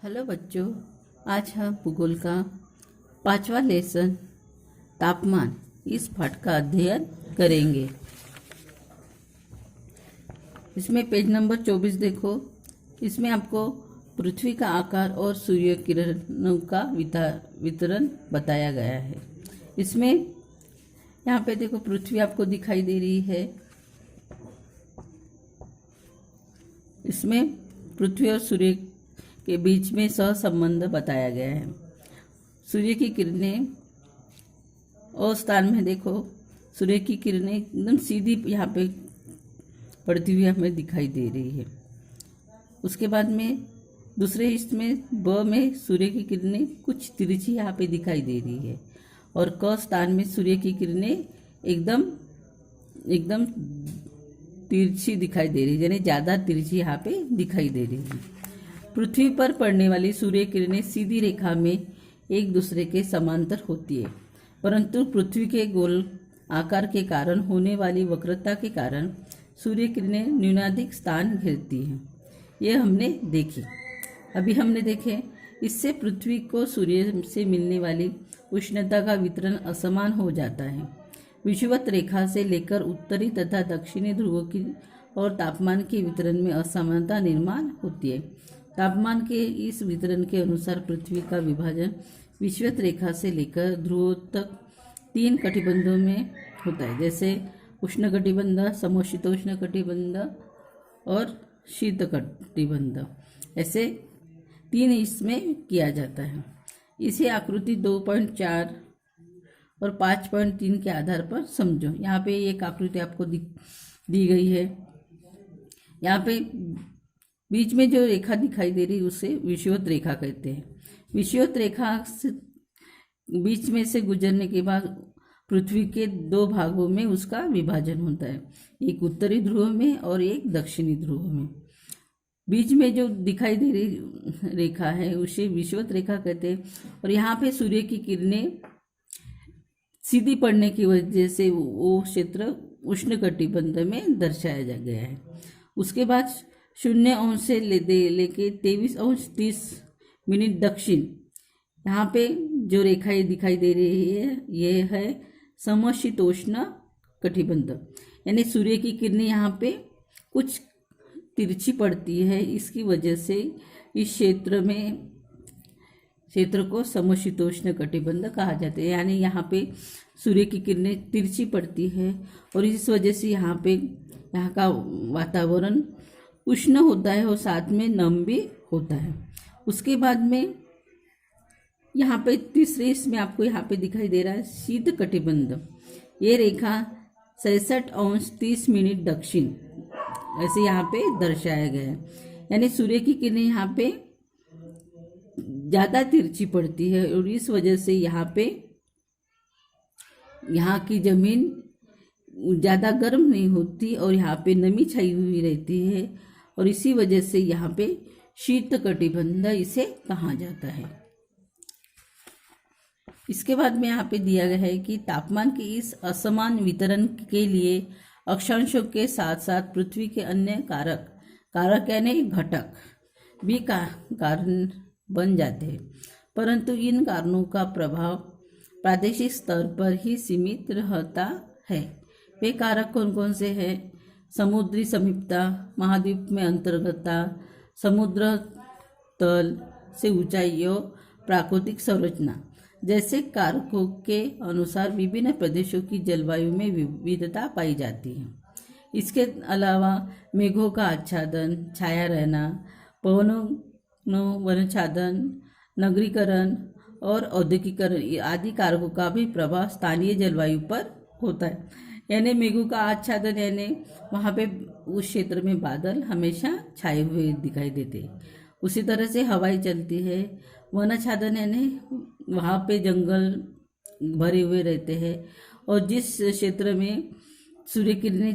Hello बच्चों, आज हम भूगोल का 5वां लेसन तापमान इस पाठ का अध्ययन करेंगे। इसमें पेज नंबर 24 देखो। इसमें आपको पृथ्वी का आकार और सूर्य किरणों का वितरण बताया गया है। इसमें यहाँ पे देखो पृथ्वी आपको दिखाई दे रही है। इसमें पृथ्वी और सूर्य के बीच में सहसंबंध बताया गया है। सूर्य की किरणें और स्थान में देखो, सूर्य की किरणें एकदम सीधी यहाँ पे पड़ती हुई हमें दिखाई दे रही है। उसके बाद में दूसरे हिस्से में ब में सूर्य की किरणें कुछ तिरछी यहाँ पे दिखाई दे रही है और क स्थान में सूर्य की किरणें एकदम तिरछी दिखाई दे रही है, यानी ज़्यादा तिरछी यहाँ पे दिखाई दे रही है। पृथ्वी पर पड़ने वाली सूर्य किरणें सीधी रेखा में एक दूसरे के समांतर होती है, परंतु पृथ्वी के गोल आकार के कारण होने वाली वक्रता के कारण सूर्य किरणें न्यूनाधिक स्थान घेरती हैं। यह हमने देखी। अभी हमने देखे, इससे पृथ्वी को सूर्य से मिलने वाली उष्णता का वितरण असमान हो जाता है। विषुवत रेखा से लेकर उत्तरी तथा दक्षिणी ध्रुवों की और तापमान के वितरण में असमानता निर्माण होती है। तापमान के इस वितरण के अनुसार पृथ्वी का विभाजन विषुवत रेखा से लेकर ध्रुवों तक 3 कटिबंधों में होता है, जैसे उष्णकटिबंध, समशीतोष्ण कटिबंध और शीत कटिबंध। ऐसे 3 इसमें किया जाता है। इसे आकृति 2.4 और 5.3 के आधार पर समझो। यहाँ पे एक आकृति आपको दी गई है। यहाँ पे बीच में जो रेखा दिखाई दे रही है उसे विषुवत रेखा कहते हैं। विषुवत रेखा से बीच में से गुजरने के बाद पृथ्वी के 2 भागों में उसका विभाजन होता है, एक उत्तरी ध्रुव में और एक दक्षिणी ध्रुव में। बीच में जो दिखाई दे रही रेखा है उसे विषुवत रेखा कहते हैं। और यहाँ पे सूर्य की किरणें सीधी पड़ने की वजह से वो क्षेत्र उष्णकटिबंध में दर्शाया गया है। उसके बाद 0 से लेके 23°30' दक्षिण, यहाँ पे जो रेखाएं दिखाई दे रही है ये है समशीतोष्ण कटिबंध, यानी सूर्य की किरणें यहाँ पे कुछ तिरछी पड़ती है। इसकी वजह से इस क्षेत्र को समशीतोष्ण कटिबंध कहा जाता है, यानी यहाँ पे सूर्य की किरणें तिरछी पड़ती है और इस वजह से यहाँ का वातावरण उष्ण होता है और साथ में नम भी होता है। उसके बाद में यहाँ पे तीसरे इसमें आपको यहाँ पे दिखाई दे रहा है शीत कटिबंध। ये रेखा 66°30' दक्षिण ऐसे यहाँ पे दर्शाया गया है, यानी सूर्य की किरणें यहाँ पे ज़्यादा तिरछी पड़ती है और इस वजह से यहाँ की जमीन ज़्यादा गर्म नहीं होती और यहाँ पे नमी छाई हुई रहती है और इसी वजह से यहाँ पे शीत कटिबंध इसे कहा जाता है। इसके बाद में यहाँ पे दिया गया है कि तापमान के इस असमान वितरण के लिए अक्षांशों के साथ साथ पृथ्वी के अन्य कारक यानी घटक भी कारण बन जाते हैं, परंतु इन कारणों का प्रभाव प्रादेशिक स्तर पर ही सीमित रहता है। वे कारक कौन कौन से हैं? समुद्री समीपता, महाद्वीप में अंतर्गतता, समुद्र तल से ऊंचाई और प्राकृतिक संरचना जैसे कारकों के अनुसार विभिन्न प्रदेशों की जलवायु में विविधता पाई जाती है। इसके अलावा मेघों का आच्छादन, छाया रहना, पवनों वनच्छादन, नगरीकरण और औद्योगिकरण आदि कारकों का भी प्रभाव स्थानीय जलवायु पर होता है। यानी मेघों का आच्छादन, यानी वहाँ पे उस क्षेत्र में बादल हमेशा छाए हुए दिखाई देते हैं। उसी तरह से हवाएं चलती है। वनाच्छादन यानी वहाँ पे जंगल भरे हुए रहते हैं और जिस क्षेत्र में सूर्य किरणें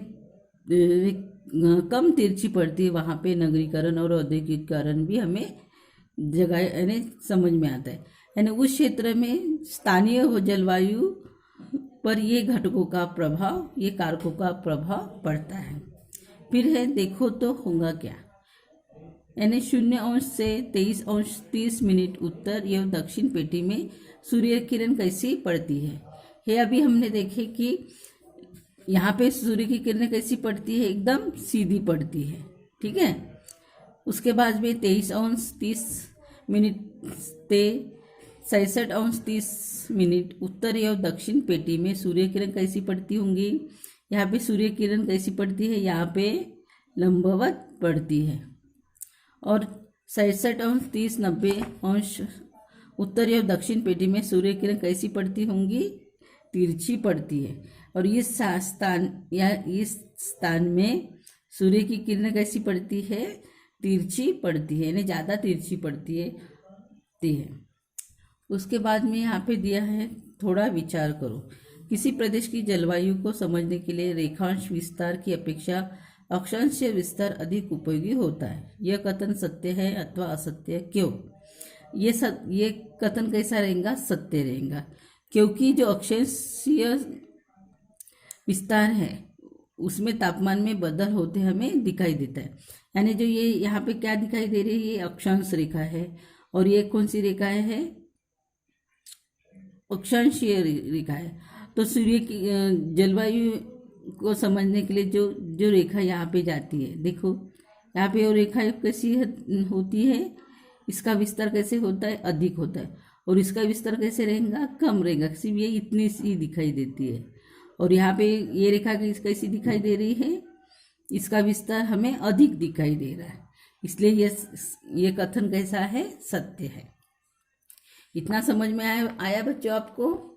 कम तिरछी पड़ती है वहाँ पे नगरीकरण और औद्योगिकरण भी हमें जगह यानी समझ में आता है। यानी उस क्षेत्र में स्थानीय जलवायु पर ये घटकों का प्रभाव, ये कारकों का प्रभाव पड़ता है। फिर है देखो तो होगा क्या, यानी 0 से 23:30 उत्तर एवं दक्षिण पेटी में सूर्य किरण कैसी पड़ती है। ये अभी हमने देखे कि यहाँ पे सूर्य की किरणें कैसी पड़ती है, एकदम सीधी पड़ती है, ठीक है। उसके बाद में 23:30 से 66:30 उत्तर एवं दक्षिण पेटी में सूर्य किरण कैसी पड़ती होंगी। यहाँ पे सूर्य किरण कैसी पड़ती है, यहाँ पे लंबवत पड़ती है। और 66:30-90 उत्तर एवं दक्षिण पेटी में सूर्य किरण कैसी पड़ती होंगी, तिरछी पड़ती है। और इस स्थान में सूर्य की किरण कैसी पड़ती है, तिरछी पड़ती है, यानी ज़्यादा तिरछी पड़ती है। उसके बाद में यहाँ पे दिया है, थोड़ा विचार करो। किसी प्रदेश की जलवायु को समझने के लिए रेखांश विस्तार की अपेक्षा अक्षांश विस्तार अधिक उपयोगी होता है। यह कथन सत्य है अथवा असत्य, क्यों? ये कथन कैसा रहेगा, सत्य रहेगा, क्योंकि जो अक्षांशीय विस्तार है उसमें तापमान में बदल होते हमें दिखाई देता है। यानी जो ये यहाँ पे क्या दिखाई दे रही है, ये अक्षांश रेखा है, और ये कौन सी रेखा है, अक्षांशीय रेखा है। तो सूर्य की जलवायु को समझने के लिए जो रेखा यहाँ पे जाती है, देखो यहाँ पे वो रेखा कैसी होती है, इसका विस्तार कैसे होता है, अधिक होता है, और इसका विस्तार कैसे रहेगा, कम रहेगा, सिर्फ ये इतनी सी दिखाई देती है। और यहाँ पे ये रेखा कैसी दिखाई दे रही है, इसका विस्तार हमें अधिक दिखाई दे रहा है, इसलिए ये कथन कैसा है, सत्य है। इतना समझ में आया बच्चों आपको।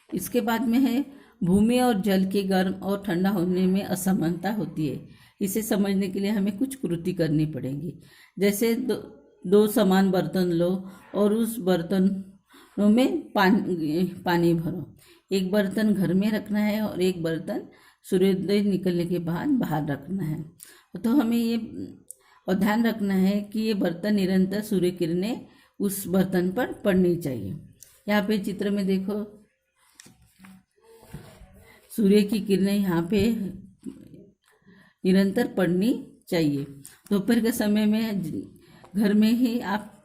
इसके बाद में है, भूमि और जल के गर्म और ठंडा होने में असमानता होती है। इसे समझने के लिए हमें कुछ कृति करनी पड़ेगी। जैसे दो समान बर्तन लो और उस बर्तनों में पानी भरो। एक बर्तन घर में रखना है और एक बर्तन सूर्योदय निकलने के बाद बाहर रखना है। तो हमें ये और ध्यान रखना है कि ये बर्तन निरंतर सूर्य किरणें उस बर्तन पर पड़नी चाहिए। यहाँ पे चित्र में देखो, सूर्य की किरणें यहाँ पे निरंतर पड़नी चाहिए। दोपहर के समय में घर में ही आप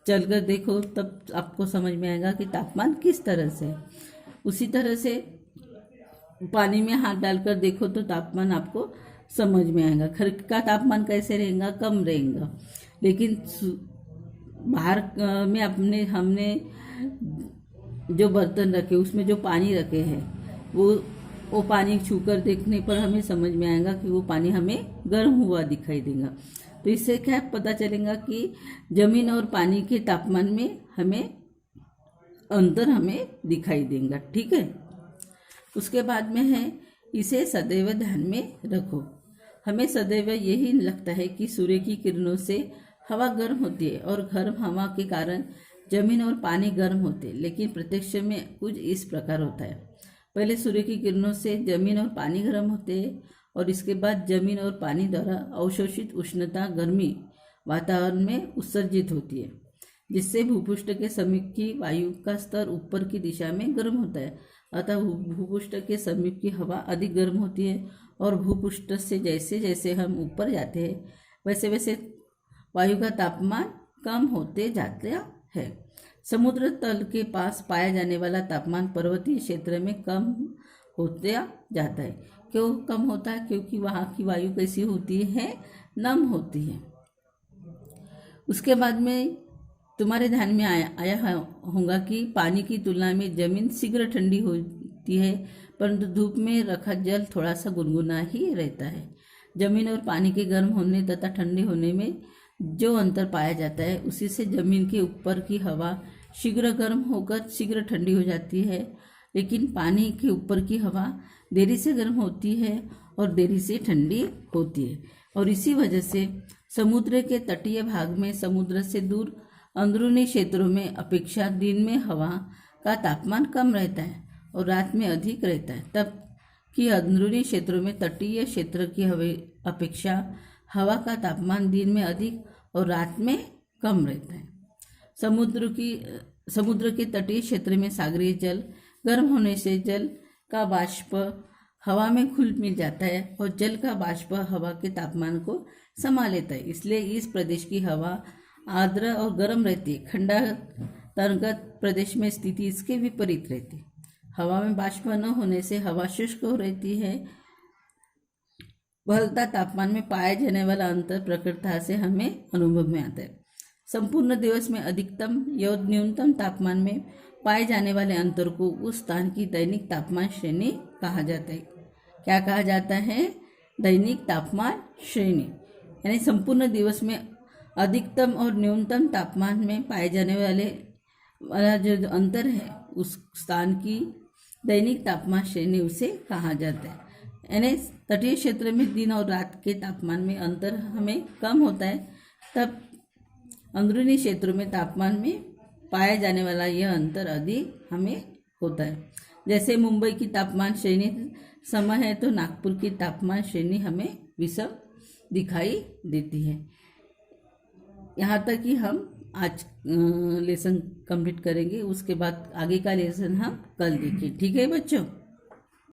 चलकर देखो, तब आपको समझ में आएगा कि तापमान किस तरह से। उसी तरह से पानी में हाथ डालकर देखो तो तापमान आपको समझ में आएगा। घर का तापमान कैसे रहेगा, कम रहेगा, लेकिन बाहर में हमने जो बर्तन रखे उसमें जो पानी रखे हैं वो पानी छूकर देखने पर हमें समझ में आएगा कि वो पानी हमें गर्म हुआ दिखाई देगा। तो इससे क्या पता चलेगा कि जमीन और पानी के तापमान में हमें अंतर हमें दिखाई देगा, ठीक है। उसके बाद में है, इसे सदैव ध्यान में रखो। हमें सदैव यही लगता है कि सूर्य की किरणों से हवा गर्म होती है और गर्म हवा के कारण जमीन और पानी गर्म होते हैं, लेकिन प्रत्यक्ष में कुछ इस प्रकार होता है। पहले सूर्य की किरणों से जमीन और पानी गर्म होते हैं और इसके बाद जमीन और पानी द्वारा अवशोषित उष्णता गर्मी वातावरण में उत्सर्जित होती है, जिससे भूपृष्ठ के समीप की वायु का स्तर ऊपर की दिशा में गर्म होता है। अतः भूपृष्ठ के समीप की हवा अधिक गर्म होती है और भूपृष्ठ से जैसे जैसे हम ऊपर जाते हैं वैसे वैसे वायु का तापमान कम होते जाता है। समुद्र तल के पास पाया जाने वाला तापमान पर्वतीय क्षेत्र में कम होते जाता है। क्यों कम होता है? क्योंकि वहाँ की वायु कैसी होती है, नम होती है। उसके बाद में तुम्हारे ध्यान में आया होगा कि पानी की तुलना में जमीन शीघ्र ठंडी होती है, परंतु धूप में रखा जल थोड़ा सा गुनगुना ही रहता है। जमीन और पानी के गर्म होने तथा ठंडे होने में जो अंतर पाया जाता है, उसी से जमीन के ऊपर की हवा शीघ्र गर्म होकर शीघ्र ठंडी हो जाती है, लेकिन पानी के ऊपर की हवा देरी से गर्म होती है और देरी से ठंडी होती है। और इसी वजह से समुद्र के तटीय भाग में समुद्र से दूर अंदरूनी क्षेत्रों में अपेक्षा दिन में हवा का तापमान कम रहता है और रात में अधिक रहता है, तब कि अंदरूनी क्षेत्रों में तटीय क्षेत्र की अपेक्षा हवा का तापमान दिन में अधिक और रात में कम रहता है। समुद्र के तटीय क्षेत्र में सागरीय जल गर्म होने से जल का वाष्प हवा में घुल मिल जाता है और जल का बाष्प हवा के तापमान को समा लेता है। इसलिए इस प्रदेश की हवा आर्द्र और गर्म रहती है। खंडांतर्गत प्रदेश में स्थिति इसके विपरीत रहती है। हवा में बाष्प न होने से हवा शुष्क हो रहती है। बढ़ता तापमान में पाए जाने वाला अंतर प्रखरता से हमें अनुभव में आता है। संपूर्ण दिवस में अधिकतम या न्यूनतम तापमान में पाए जाने वाले अंतर को उस स्थान की दैनिक तापमान श्रेणी कहा जाता है। क्या कहा जाता है? दैनिक तापमान श्रेणी। यानी संपूर्ण दिवस में अधिकतम और न्यूनतम तापमान में पाए जाने वाला जो अंतर है उस स्थान की दैनिक तापमान श्रेणी उसे कहा जाता है। यानी तटीय क्षेत्र में दिन और रात के तापमान में अंतर हमें कम होता है, तब अंदरूनी क्षेत्रों में तापमान में पाया जाने वाला यह अंतर अधिक हमें होता है। जैसे मुंबई की तापमान श्रेणी समय है तो नागपुर की तापमान श्रेणी हमें विषम दिखाई देती है। यहाँ तक कि हम आज लेसन कंप्लीट करेंगे, उसके बाद आगे का लेसन हम कल देखें। ठीक है बच्चों।